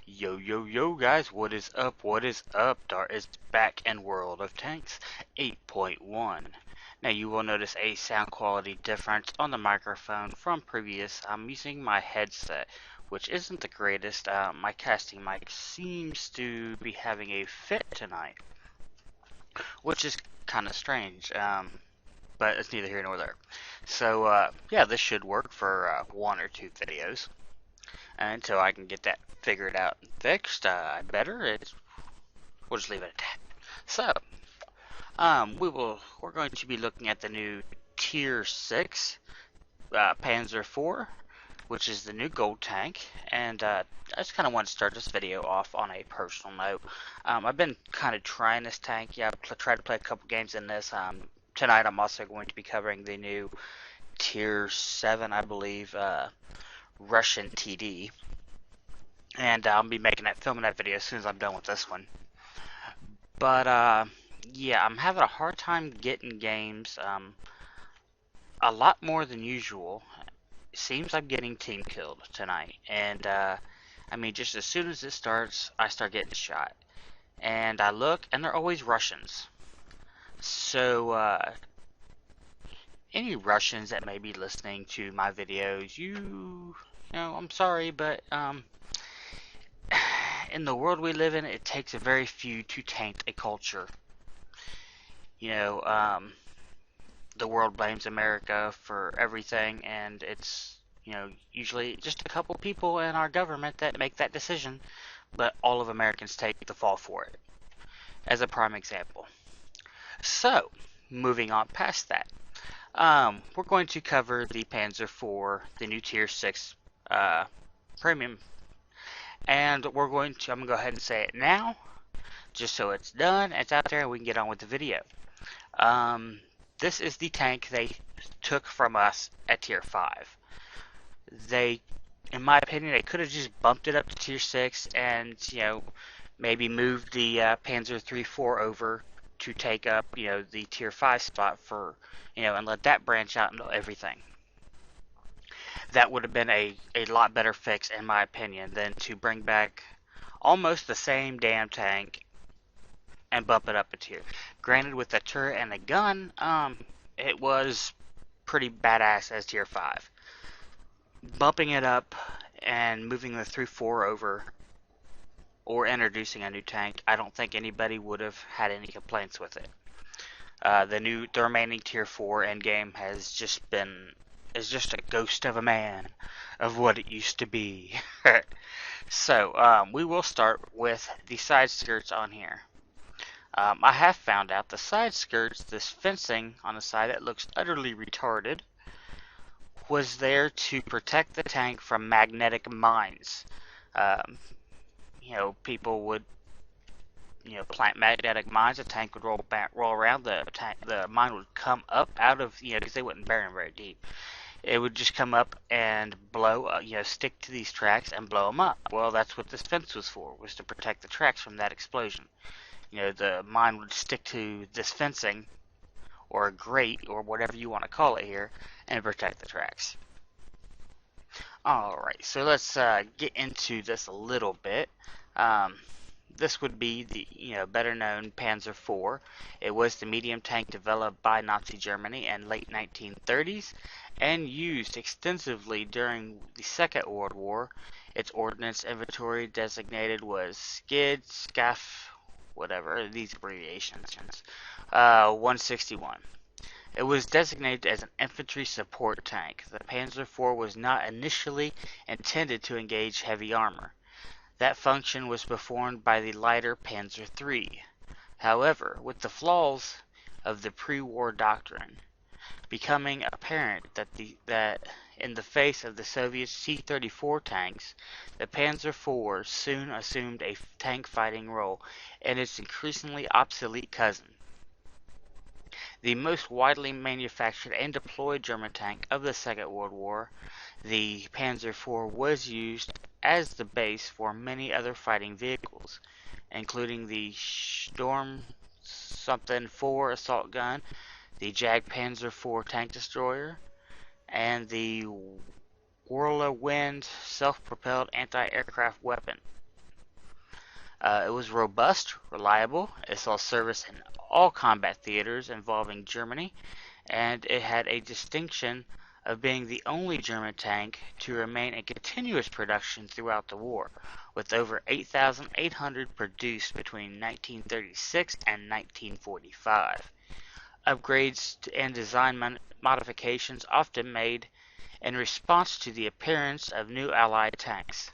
Yo, yo, yo, guys, what is up? What is up? Dart is back in World of Tanks 8.1. Now, you will notice a sound quality difference on the microphone from previous. I'm using my headset, which isn't the greatest. My casting mic seems to be having a fit tonight, which is kind of strange, but it's neither here nor there. So, yeah, this should work for one or two videos until I can get that figured out and fixed. We'll just leave it at that. So, we're going to be looking at the new Tier 6 Panzer 4, which is the new gold tank, and I just kind of want to start this video off on a personal note. I've been kind of trying this tank. Yeah, I've tried to play a couple games in this. Tonight I'm also going to be covering the new Tier 7, I believe, Russian TD. And I'll be filming that video as soon as I'm done with this one. But yeah, I'm having a hard time getting games. A lot more than usual. It seems I'm getting team killed tonight, and I mean, just as soon as it starts, I start getting shot. And I look, and they're always Russians. So any Russians that may be listening to my videos, you know, I'm sorry, but in the world we live in, it takes a very few to taint a culture. You know, the world blames America for everything, and it's, you know, usually just a couple people in our government that make that decision, but all of Americans take the fall for it, as a prime example. So, moving on past that, we're going to cover the Panzer IV, the new Tier 6 premium, and I'm going to go ahead and say it now, just so it's done, it's out there, and we can get on with the video. This is the tank they took from us at Tier 5. In my opinion, they could have just bumped it up to Tier 6 and, you know, maybe moved the Panzer III-4 over to take up, you know, the Tier 5 spot for, you know, and let that branch out into everything. That would have been a lot better fix, in my opinion, than to bring back almost the same damn tank and bump it up a tier. Granted, with a turret and a gun, it was pretty badass as Tier 5. Bumping it up and moving the 3-4 over, or introducing a new tank, I don't think anybody would have had any complaints with it. The remaining Tier 4 endgame is just a ghost of a man of what it used to be. So, we will start with the side skirts on here. I have found out the side skirts, this fencing on the side that looks utterly retarded, was there to protect the tank from magnetic mines. You know, people would, you know, plant magnetic mines. The tank would roll around. The mine would come up out of, you know, because they wouldn't bury them very deep. It would just come up and blow, you know, stick to these tracks and blow them up. Well, that's what this fence was for, was to protect the tracks from that explosion. You know, the mine would stick to this fencing, or a grate, or whatever you want to call it here, and protect the tracks. Alright, so let's get into this a little bit. This would be the, you know, better known Panzer IV. It was the medium tank developed by Nazi Germany in late 1930s and used extensively during the Second World War. Its ordnance inventory designated was SKID, SCAF, whatever, these abbreviations, 161. It was designated as an infantry support tank. The Panzer IV was not initially intended to engage heavy armor. That function was performed by the lighter Panzer III. However, with the flaws of the pre-war doctrine becoming apparent that in the face of the Soviet C-34 tanks, the Panzer IV soon assumed a tank fighting role in its increasingly obsolete cousin. The most widely manufactured and deployed German tank of the Second World War, the Panzer IV was used as the base for many other fighting vehicles, including the Sturm something 4 assault gun, the Panzer IV tank destroyer, and the Whirlwind self-propelled anti-aircraft weapon. It was robust, reliable. It saw service in all combat theaters involving Germany, and it had a distinction of being the only German tank to remain in continuous production throughout the war, with over 8,800 produced between 1936 and 1945. Upgrades and design modifications often made in response to the appearance of new Allied tanks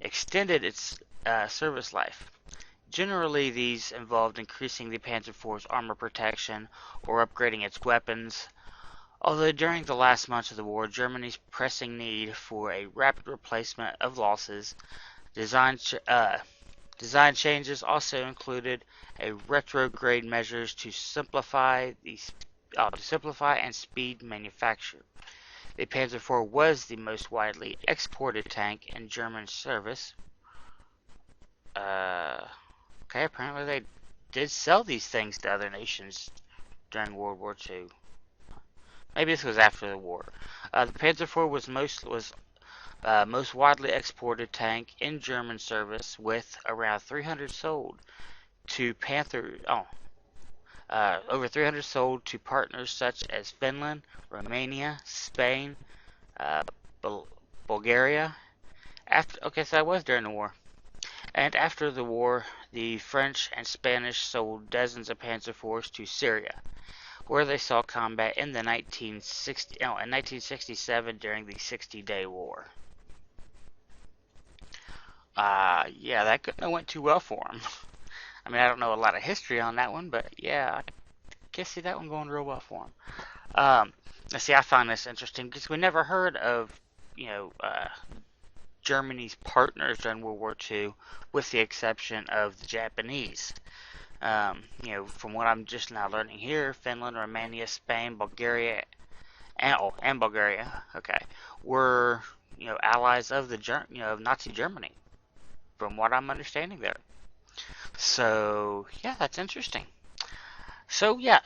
extended its service life. Generally, these involved increasing the Panzer IV's armor protection or upgrading its weapons, although during the last months of the war, Germany's pressing need for a rapid replacement of losses, design changes also included a retrograde measures to simplify and speed manufacture. The Panzer IV was the most widely exported tank in German service. Okay, apparently they did sell these things to other nations during World War II. Maybe this was after the war. The Panzer IV was most widely exported tank in German service, with around 300 sold to over 300 sold to partners such as Finland, Romania, Spain, Bulgaria. Okay, so that was during the war. And after the war, the French and Spanish sold dozens of Panzer IVs to Syria, where they saw combat in 1967 during the 60-day war. Yeah, that couldn't have went too well for them. I mean, I don't know a lot of history on that one, but yeah, I can see that one going real well for them. See, I find this interesting because we never heard of, Germany's partners during World War II, with the exception of the Japanese. From what I'm just now learning here, Finland, Romania, Spain, Bulgaria, and Bulgaria, okay, were allies of of Nazi Germany, from what I'm understanding there. So yeah, that's interesting. So yeah,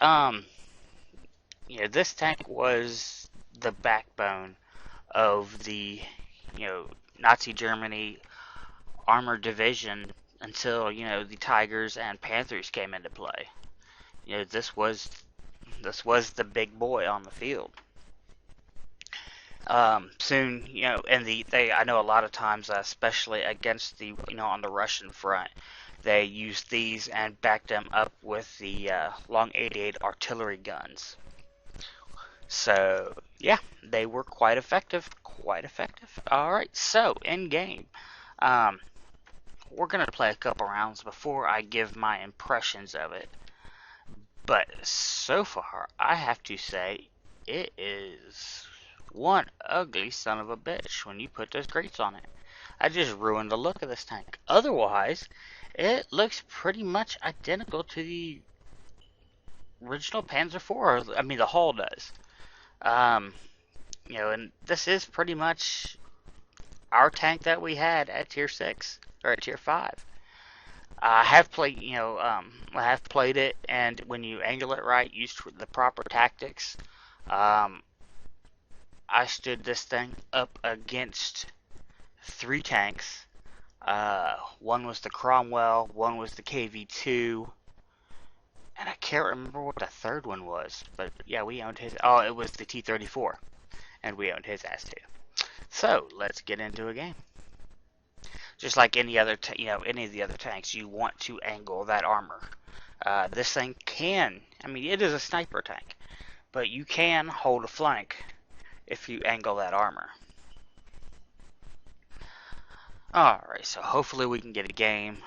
this tank was the backbone of the Nazi Germany armored division until the Tigers and Panthers came into play. This was the big boy on the field. Soon, I know a lot of times, especially against the on the Russian front, they used these and backed them up with the long 88 artillery guns. So yeah, they were quite effective. Alright, so in game, we're going to play a couple rounds before I give my impressions of it. But so far, I have to say, it is one ugly son of a bitch when you put those grates on it. I just ruined the look of this tank. Otherwise, it looks pretty much identical to the original Panzer IV. I mean, the hull does. And this is pretty much our tank that we had at Tier 6 or at Tier 5. I have played, it, and when you angle it right, use the proper tactics, I stood this thing up against 3 tanks. One was the Cromwell, one was the KV-2, and I can't remember what the third one was, but yeah, we owned his. Oh, it was the T-34, and we owned his ass too. So let's get into a game. Just like any other, any of the other tanks, you want to angle that armor. This thing can. I mean, it is a sniper tank, but you can hold a flank if you angle that armor. Alright, so hopefully we can get a game.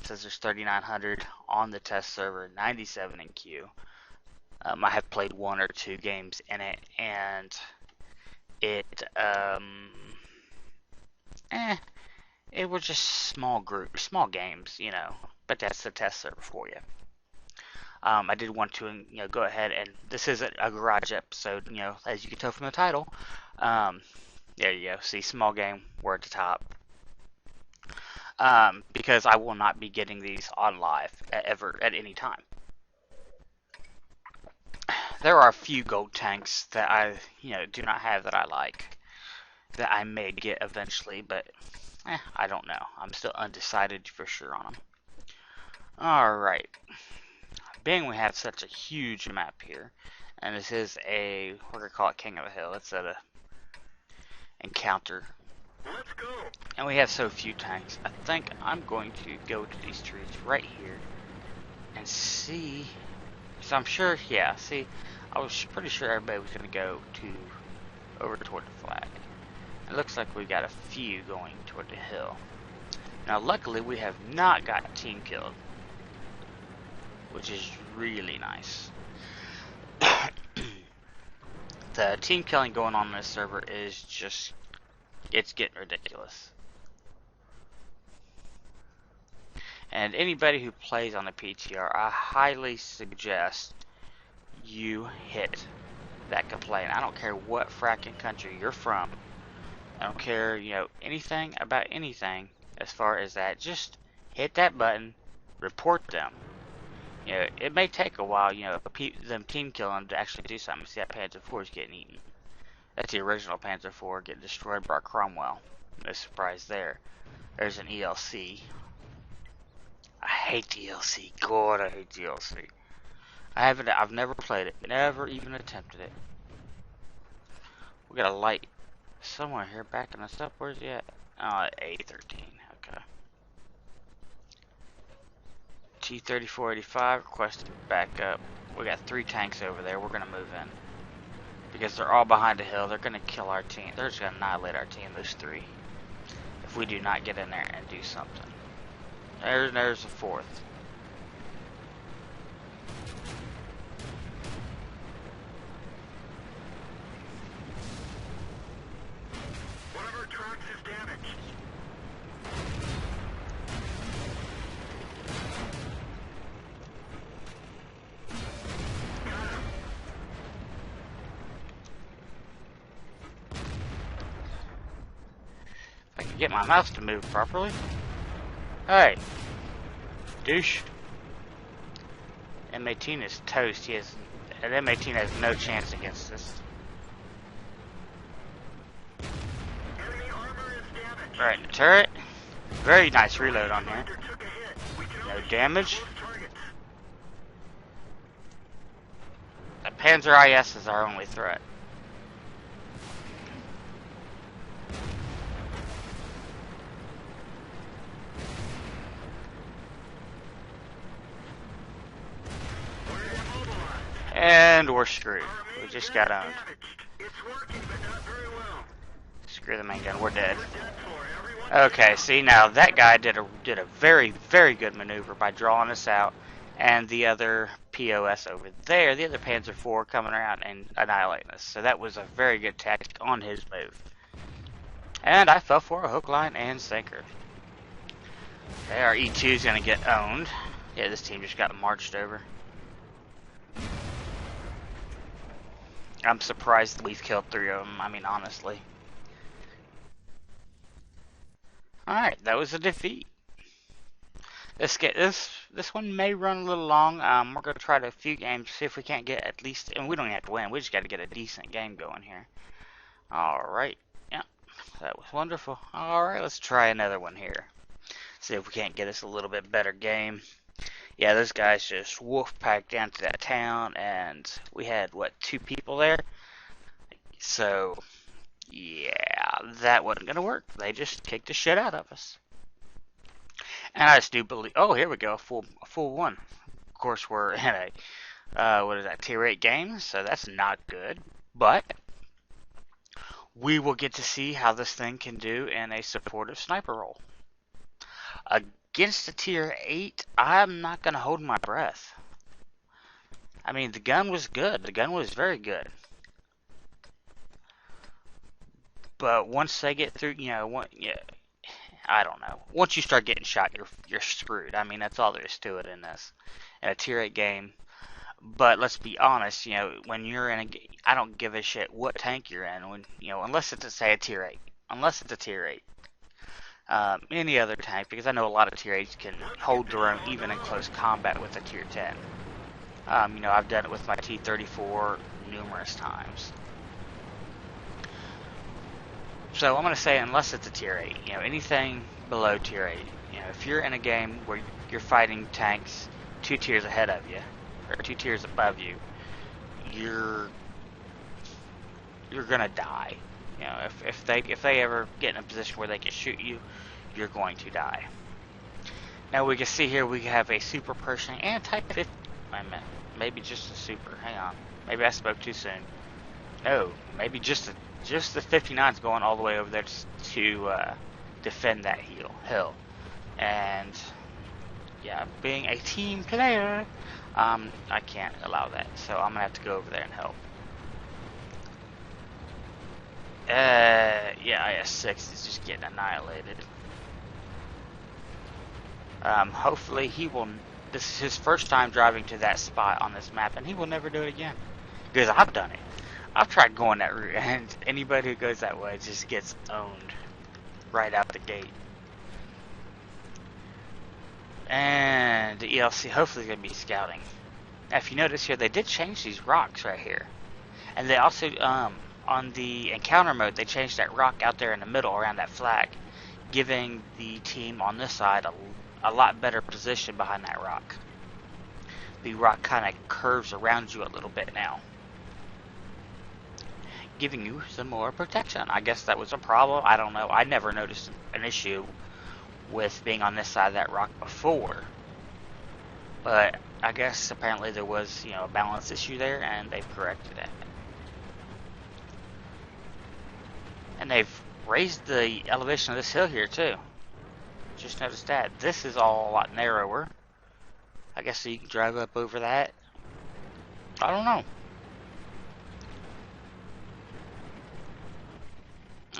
Says there's 3,900 on the test server, 97 in queue. I have played 1 or 2 games in it, and it were just small games, but that's the test server for you. I did want to, go ahead, and this is a garage episode, as you can tell from the title. There you go, see, small game, we're at the top. Because I will not be getting these on live ever at any time. There are a few gold tanks that I, do not have that I like, that I may get eventually, but I don't know. I'm still undecided for sure on them. Alright. Being we have such a huge map here, and this is a, we're going to call it King of the Hill. It's an encounter. Let's go. And we have so few tanks. I think I'm going to go to these trees right here and see. So I'm sure, yeah, see, I was pretty sure everybody was going to go to over toward the flag. It looks like we got a few going toward the hill. Now, luckily, we have not got a team killed, which is really nice. The team killing going on this server is just, it's getting ridiculous. And anybody who plays on the PTR, I highly suggest you hit that complaint. I don't care what fracking country you're from. I don't care, you know, anything about anything as far as that. Just hit that button, report them. You know, it may take a while, you know, them team killing to actually do something. See that Panzer 4 is getting eaten. That's the original Panzer 4 getting destroyed by Cromwell. No surprise there. There's an ELC. I hate the ELC. God, I hate the ELC. I've never played it. Never even attempted it. We got a light somewhere here backing us up. Where's he at? Oh, A13. Okay. T-3485 requested backup. We got 3 tanks over there. We're gonna move in because they're all behind the hill. They're gonna kill our team. They're just gonna annihilate our team. Those 3. If we do not get in there and do something. There's the 4th. One of our tracks is damaged. Got him. If I can get my mouse to move properly. Hey, douche. M18 is toast. An M18 has no chance against us. Enemy armor is damaged. Right, the turret. Very nice reload on here. Took a hit. We can No only damage. shoot close targets. The Panzer IS is our only threat. We're immobilized. And we're screwed. Our We main just gun got is owned. damaged. It's working, but not very well. Screw the main gun. We're dead. We're dead for everyone. Okay, see now that guy did a very, very good maneuver by drawing us out, and the other POS over there, the other Panzer IV, coming around and annihilating us. So that was a very good tactic on his move. And I fell for a hook, line, and sinker. Okay, our E2 is gonna get owned. Yeah, this team just got marched over. I'm surprised we've killed 3 of them. I mean, honestly. Alright, that was a defeat. This one may run a little long. We're gonna try to a few games, see if we can't get at least, and we don't even have to win. We just got to get a decent game going here. All right, yeah, that was wonderful. All right, let's try another one here. See if we can't get us a little bit better game. Yeah, those guys just wolf packed down to that town, and we had what, 2 people there. So yeah, that wasn't gonna work. They just kicked the shit out of us. And I just do believe. Oh, here we go. A full one. Of course, we're in a what is that, tier 8 game, so that's not good. But we will get to see how this thing can do in a supportive sniper role. Against a tier 8, I'm not gonna hold my breath. I mean, the gun was good. The gun was very good. But once they get through, you know, I don't know. Once you start getting shot, you're screwed. I mean, that's all there is to it in this, in a tier 8 game. But let's be honest, you know, when you're in I don't give a shit what tank you're in. When, you know, unless it's say a tier 8, unless it's a tier 8. Any other tank, because I know a lot of tier 8s can hold their own even in close combat with a tier 10. You know, I've done it with my T-34 numerous times. So I'm gonna say unless it's a tier 8, anything below tier 8. If you're in a game where you're fighting tanks 2 tiers ahead of you or 2 tiers above you, you're gonna die. If they ever get in a position where they can shoot you, you're going to die. Now we can see here we have a super person and type 50. Wait a minute, maybe just a super. Hang on, maybe I spoke too soon. No, maybe just the 59's going all the way over there to defend that hill. And yeah, being a team player, I can't allow that, so I'm gonna have to go over there and help. Yeah, IS-6 is just getting annihilated. Hopefully he will. This is his first time driving to that spot on this map, and he will never do it again. Because I've done it. I've tried going that route, and anybody who goes that way just gets owned right out the gate. And the ELC hopefully is going to be scouting. Now, if you notice here, they did change these rocks right here. And they also, on the encounter mode, they changed that rock out there in the middle around that flag, giving the team on this side a lot better position behind that rock. The rock kind of curves around you a little bit now, giving you some more protection. I guess that was a problem. I don't know. I never noticed an issue with being on this side of that rock before. But I guess apparently there was, a balance issue there, and they've corrected it. And they've raised the elevation of this hill here too. Just noticed that. This is all a lot narrower. I guess so you can drive up over that. I don't know.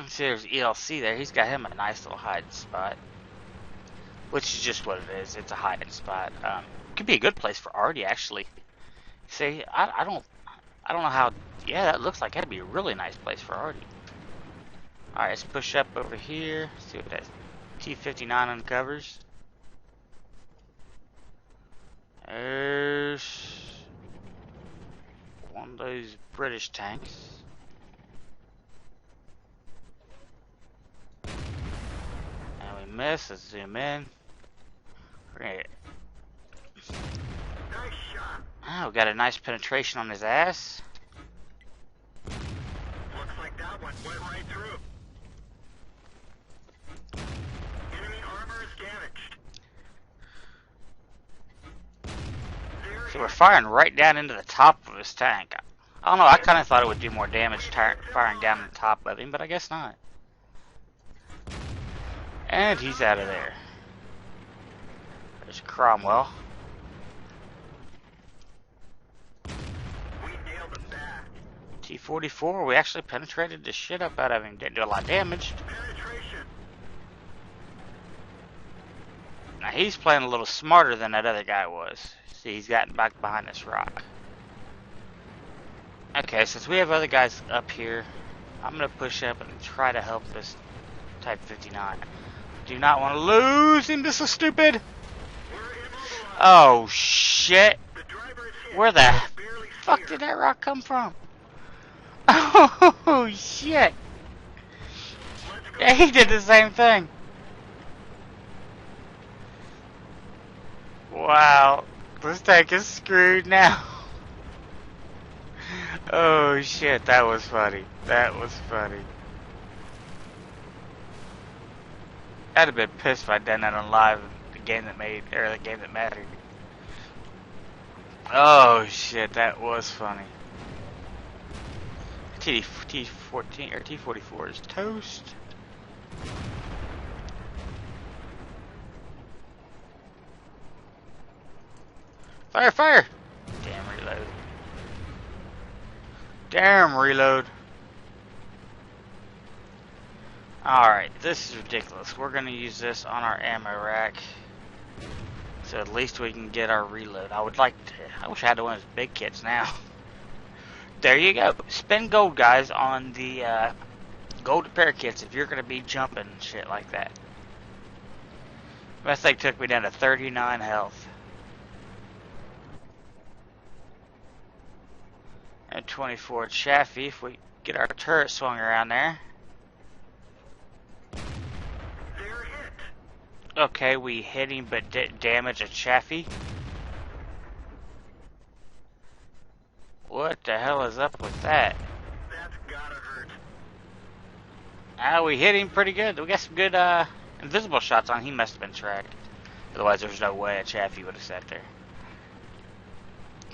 See, there's ELC there. He's got him a nice little hiding spot, which is just what it is. It's a hiding spot. Could be a good place for Artie, actually. See, I don't know how. Yeah, that looks like that'd be a really nice place for Artie. All right, let's push up over here. See what that T-59 uncovers. There's one of those British tanks. And we miss. Let's zoom in. Great. Nice shot. Oh, got a nice penetration on his ass. Looks like that one went right through. Enemy armor is damaged. So we're firing right down into the top of his tank. I don't know, I kind of thought it would do more damage firing down the top of him, but I guess not. And he's out of there. There's Cromwell. We nailed him back. T-44, we actually penetrated the shit up out of him. Didn't do a lot of damage. Penetration. Now he's playing a little smarter than that other guy was. See, he's gotten back behind this rock. Okay, since we have other guys up here, I'm going to push up and try to help this Type 59. Do not want to lose him. This is stupid. We're immobilized. Oh, shit. The driver is hit. Where the Barely fuck steer. did that rock come from? Oh, shit. Let's go. Yeah, he did the same thing. Wow. This tank is screwed now. Oh, shit. That was funny. That was funny. I'd have been pissed if I'd done that on live, the game that mattered. Oh shit, that was funny. T14 or T44 is toast. Fire, fire! Damn reload. Damn reload. Alright, this is ridiculous. We're gonna use this on our ammo rack. So at least we can get our reload. I wish I had one of those big kits now. There you go. Spend gold, guys, on the gold repair kits if you're gonna be jumping and shit like that. That thing took me down to 39 health. And 24 Chaffee if we get our turret swung around there. Okay, we hit him but damage a Chaffee. What the hell is up with that? That's gotta hurt. We hit him pretty good. We got some good invisible shots on. He must have been tracked. Otherwise, there's no way a Chaffee would have sat there.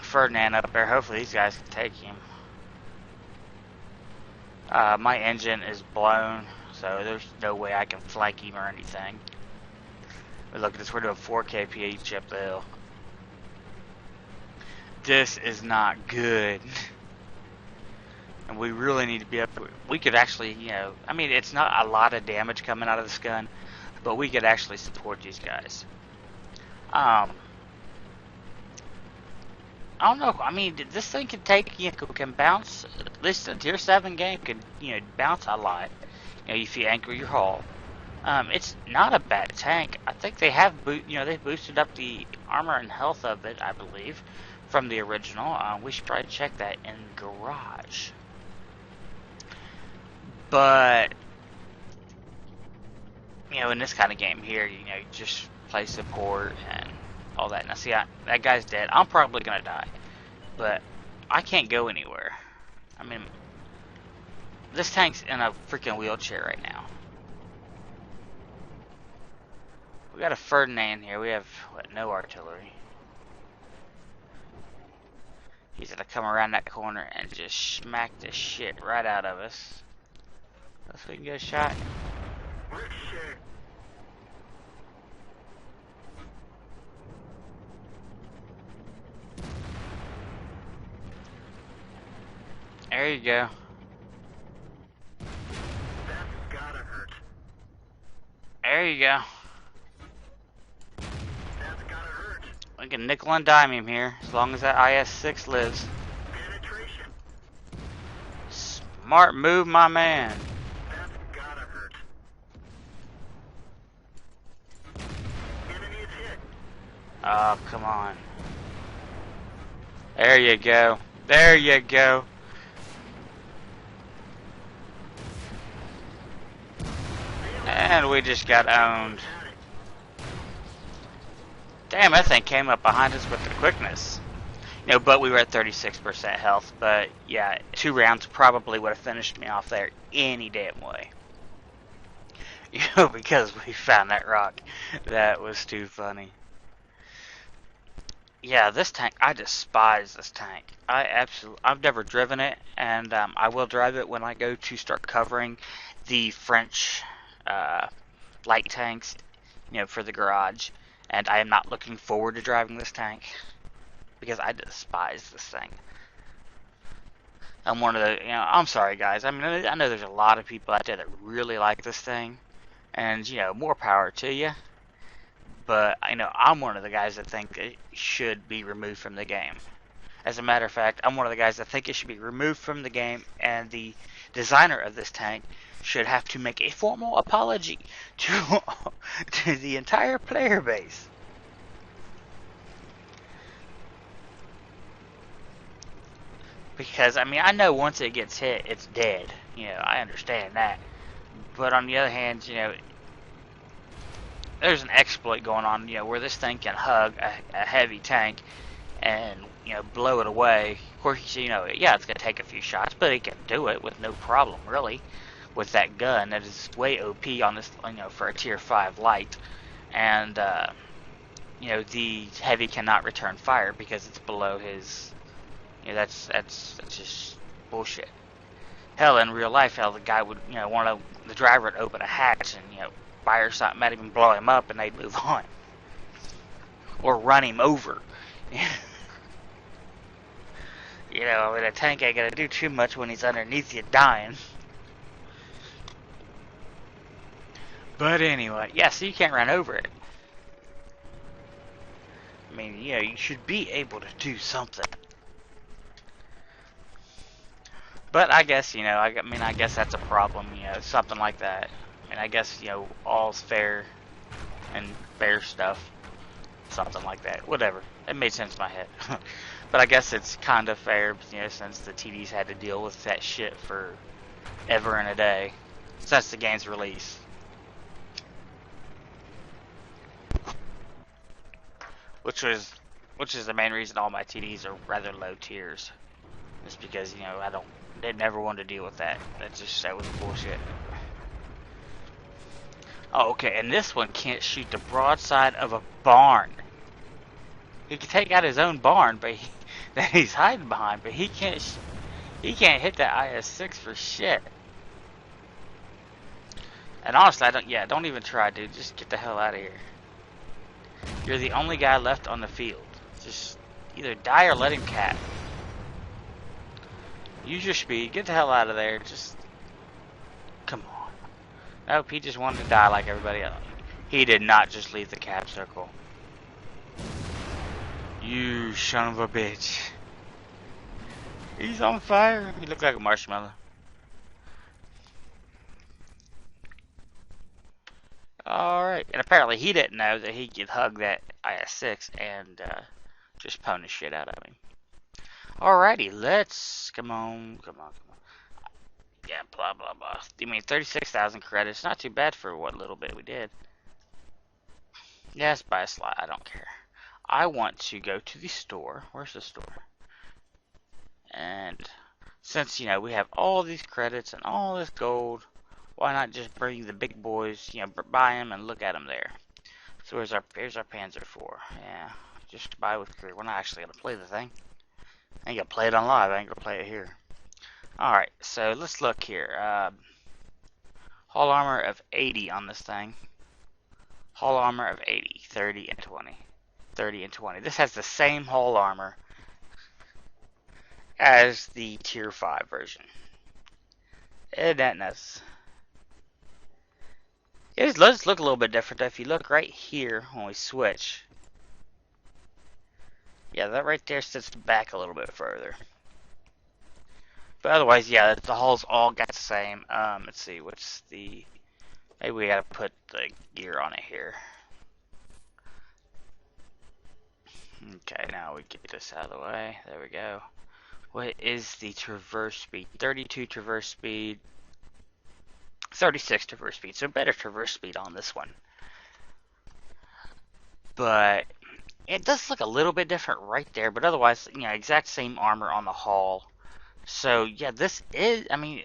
Ferdinand up there. Hopefully, these guys can take him. My engine is blown, so there's no way I can flank him or anything. But look at this. We're doing 4 kph up the hill. This is not good. And we really need to be up. We could actually, you know, I mean, it's not a lot of damage coming out of this gun, but we could actually support these guys. I don't know. I mean, this thing can take, you know, can bounce. At least a tier 7 game can, you know, bounce a lot. You know, if you anchor your hull. It's not a bad tank. I think they have, you know, they boosted up the armor and health of it, I believe, from the original. We should probably check that in garage. But you know, in this kind of game here, you know, you just play support and all that. Now, see, that guy's dead. I'm probably gonna die, but I can't go anywhere. I mean, this tank's in a freaking wheelchair right now. We got a Ferdinand here. We have, what, no artillery. He's gonna come around that corner and just smack the shit right out of us. Let's we can get a shot. Ricochet. There you go. That's gotta hurt. There you go. That's gotta hurt. We can nickel and dime him here, as long as that IS-6 lives. Penetration. Smart move, my man. That's gotta hurt. Enemy is hit. Oh, come on. There you go. There you go. And we just got owned. Damn, that thing came up behind us with the quickness. You know, but we were at 36% health. But yeah, 2 rounds probably would have finished me off there any damn way. You know, because we found that rock. That was too funny. Yeah, this tank, I despise this tank. I've never driven it, and I will drive it when I go to start covering the French light tanks, you know, for the garage. And I am not looking forward to driving this tank because I despise this thing. I'm one of the, you know, I'm sorry guys. I mean, I know there's a lot of people out there that really like this thing, and you know, more power to you. But you know, I'm one of the guys that think it should be removed from the game. As a matter of fact, I'm one of the guys that think it should be removed from the game, and the designer of this tank should have to make a formal apology to to the entire player base. Because I mean, I know once it gets hit, it's dead. You know, I understand that. But on the other hand, you know, there's an exploit going on, you know, where this thing can hug a heavy tank and, you know, blow it away. Of course, you know, yeah, it's going to take a few shots, but it can do it with no problem, really, with that gun that is way OP on this, you know, for a tier 5 light. And, you know, the heavy cannot return fire because it's below his, you know, that's just bullshit. Hell, in real life, hell, the guy would, you know, the driver would open a hatch and, you know, fire something, might even blow him up, and they'd move on. Or run him over. You know, I mean, a tank ain't gonna do too much when he's underneath you dying. But anyway, yeah, so you can't run over it. I mean, you know, you should be able to do something. But I guess, you know, I mean, I guess that's a problem, you know, something like that. I mean, I guess, you know, all's fair and fair stuff. Something like that. Whatever. It made sense in my head. But I guess it's kind of fair, you know, since the TDs had to deal with that shit for ever and a day. Since the game's release. which was which is the main reason all my TDs are rather low tiers. It's because, you know, they never wanted to deal with that. That was bullshit. Oh, okay, and this one can't shoot the broadside of a barn. He can take out his own barn, but that he's hiding behind, but he can't hit that IS-6 for shit. And honestly, don't even try, dude. Just get the hell out of here. You're the only guy left on the field. Just either die or let him cap. Use your speed. Get the hell out of there. Just come on. Nope, he just wanted to die like everybody else. He did not just leave the cap circle. You son of a bitch. He's on fire. He looked like a marshmallow. Alright, and apparently he didn't know that he could hug that IS-6 and just pwn the shit out of him. Alrighty, let's, come on. Yeah, blah, blah, blah. I mean, 36,000 credits, not too bad for what little bit we did. Yes, buy a slot, I don't care. I want to go to the store. Where's the store? And since, you know, we have all these credits and all this gold, why not just bring the big boys, you know, buy them and look at them there. So here's our Panzer 4. Yeah, just to buy with crew. We're not actually going to play the thing. I ain't going to play it on live. I ain't going to play it here. Alright, so let's look here. Hull armor of 80 on this thing. Hull armor of 80, 30, and 20. 30 and 20. This has the same hull armor as the tier 5 version. Isn't that nice? It does look a little bit different though. If you look right here when we switch, yeah, that right there sits back a little bit further. But otherwise, yeah, the hulls all got the same. Let's see, what's the... Maybe we gotta put the gear on it here. Okay, now we get this out of the way. There we go. What is the traverse speed? 32 traverse speed. 36 traverse speed, so better traverse speed on this one. But it does look a little bit different right there, but otherwise, you know, exact same armor on the hull. So yeah, this is, I mean,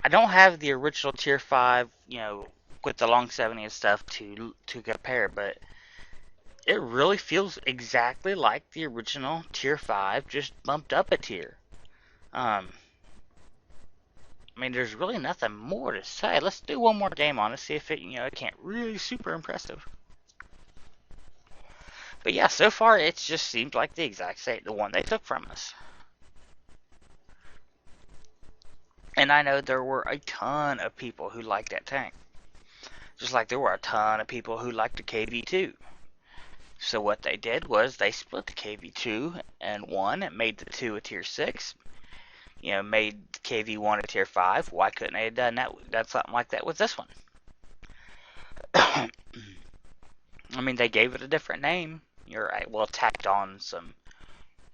I don't have the original tier 5, you know, with the long 70 and stuff to compare, but it really feels exactly like the original tier 5, just bumped up a tier. I mean, there's really nothing more to say. Let's do one more game on it, see if it, you know, it can't really super impressive. But yeah, so far it just seems like the exact same, the one they took from us. And I know there were a ton of people who liked that tank. Just like there were a ton of people who liked the KV-2. So what they did was they split the KV-2 and 1 and made the 2 a tier 6. You know, made KV-1 a tier 5. Why couldn't they have done something like that with this one? I mean, they gave it a different name. You're right. Well, tacked on some,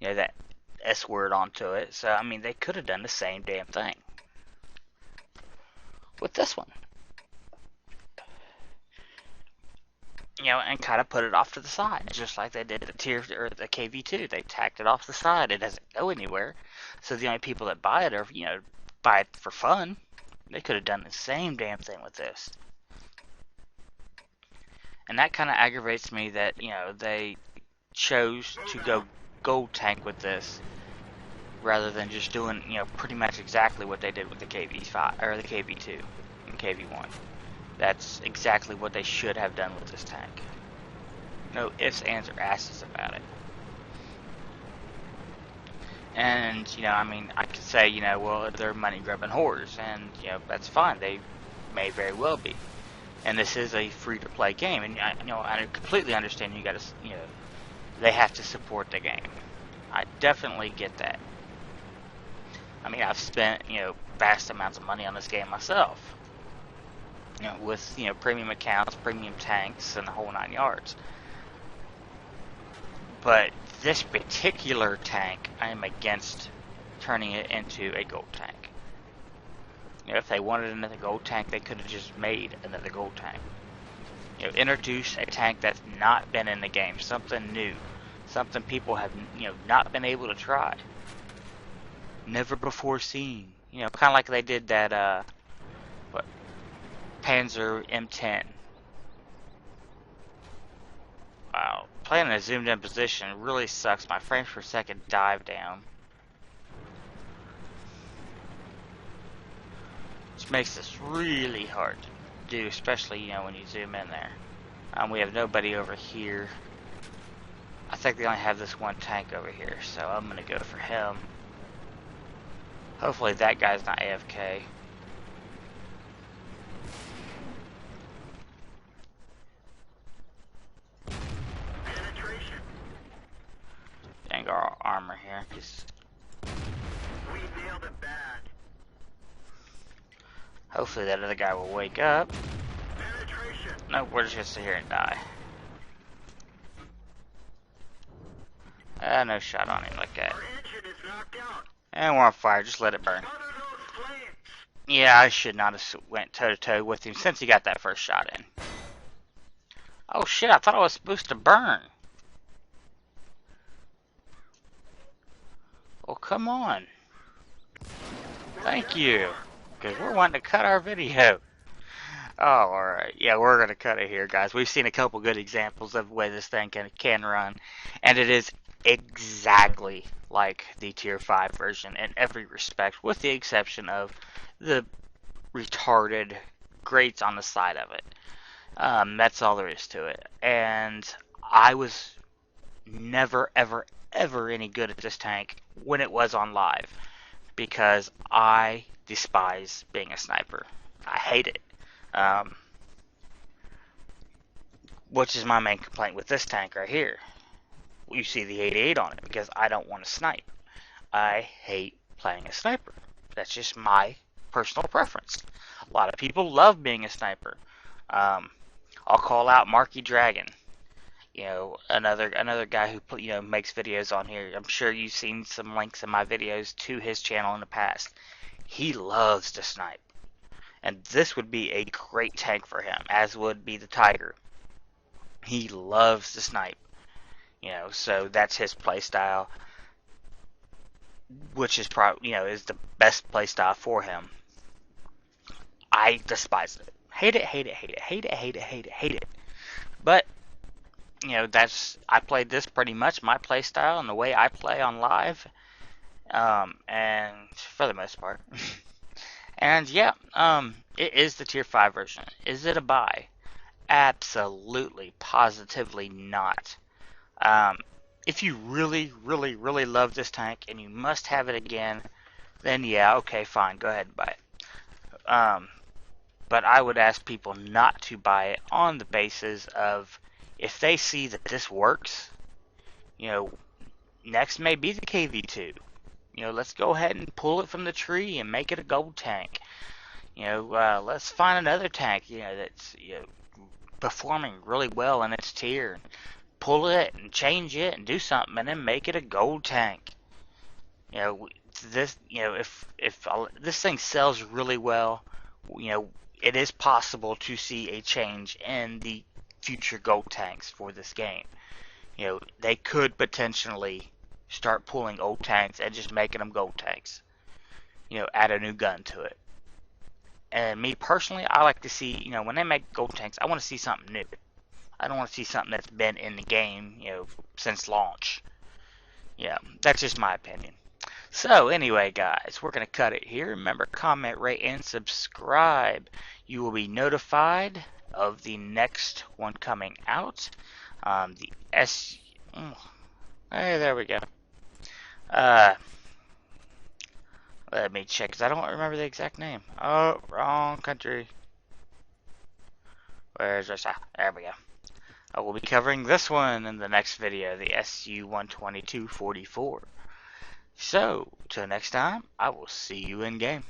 you know, that S word onto it. So, I mean, they could have done the same damn thing with this one. You know, and kind of put it off to the side, just like they did the the KV-2. They tacked it off the side. It doesn't go anywhere. So the only people that buy it are, you know, buy it for fun. They could have done the same damn thing with this. And that kind of aggravates me that, you know, they chose to go gold tank with this rather than just doing, you know, pretty much exactly what they did with the KV-5 or the KV-2 and KV-1. That's exactly what they should have done with this tank. No ifs, ands, or asses about it. And, you know, I mean, I could say, you know, well, they're money-grubbing whores, and, you know, that's fine. They may very well be. And this is a free-to-play game, and, you know, I completely understand you gotta, you know, they have to support the game. I definitely get that. I mean, I've spent, you know, vast amounts of money on this game myself. You know, with, you know, premium accounts, premium tanks, and the whole 9 yards. But this particular tank, I am against turning it into a gold tank. You know, if they wanted another gold tank, they could have just made another gold tank. You know, introduce a tank that's not been in the game, something new, something people have, not been able to try, never before seen. Kind of like they did that, what, Panzer M10. Wow, playing in a zoomed in position really sucks. My frames per second dive down. Which makes this really hard to do, especially, when you zoom in there. We have nobody over here. I think they only have this one tank over here, so I'm gonna go for him. Hopefully that guy's not AFK. Penetration. Dang our armor here, because We nailed it bad. hopefully that other guy will wake up. Penetration. Nope, we're just gonna sit here and die. No shot on him like that. Our engine is knocked out. And we're on fire, just let it burn. Under those flames. Yeah, I should not have went toe to toe with him since he got that first shot in. Oh shit, I thought I was supposed to burn. Well, come on. Thank you. Because we're wanting to cut our video. Oh, alright. Yeah, we're going to cut it here, guys. We've seen a couple good examples of the way this thing can run. And it is exactly like the Tier 5 version in every respect, with the exception of the retarded grates on the side of it. That's all there is to it. And I was never, ever, ever any good at this tank when it was on live, because I despise being a sniper. I hate it. Which is my main complaint with this tank right here. You see the 88 on it, because I don't want to snipe. I hate playing a sniper. That's just my personal preference. A lot of people love being a sniper. I'll call out Marky Dragon. Another guy who makes videos on here. I'm sure you've seen some links in my videos to his channel in the past. He loves to snipe. And this would be a great tank for him, as would be the Tiger. He loves to snipe. So that's his playstyle, which is probably, is the best playstyle for him. I despise it. Hate it, hate it, hate it, hate it, hate it, hate it, hate it. But, I played this pretty much my playstyle and the way I play on live. And for the most part. And yeah, it is the Tier 5 version. Is it a buy? Absolutely, positively not. If you really, really, really love this tank and you must have it again, then yeah, okay, fine, go ahead and buy it. But I would ask people not to buy it on the basis of, if they see that this works, next may be the KV2. Let's go ahead and pull it from the tree and make it a gold tank. Let's find another tank, that's, performing really well in its tier. Pull it and change it and do something and then make it a gold tank. This, if this thing sells really well, it is possible to see a change in the future gold tanks for this game. They could potentially start pulling old tanks and just making them gold tanks. Add a new gun to it. And me personally, I like to see, when they make gold tanks, I want to see something new. I don't want to see something that's been in the game, since launch. Yeah, that's just my opinion. So, anyway, guys, we're going to cut it here. Remember, comment, rate, and subscribe. You will be notified of the next one coming out. Hey, there we go. Let me check, because I don't remember the exact name. Oh, wrong country. Where's this? There we go. I will be covering this one in the next video, the SU-122-44. So, till next time, I will see you in game.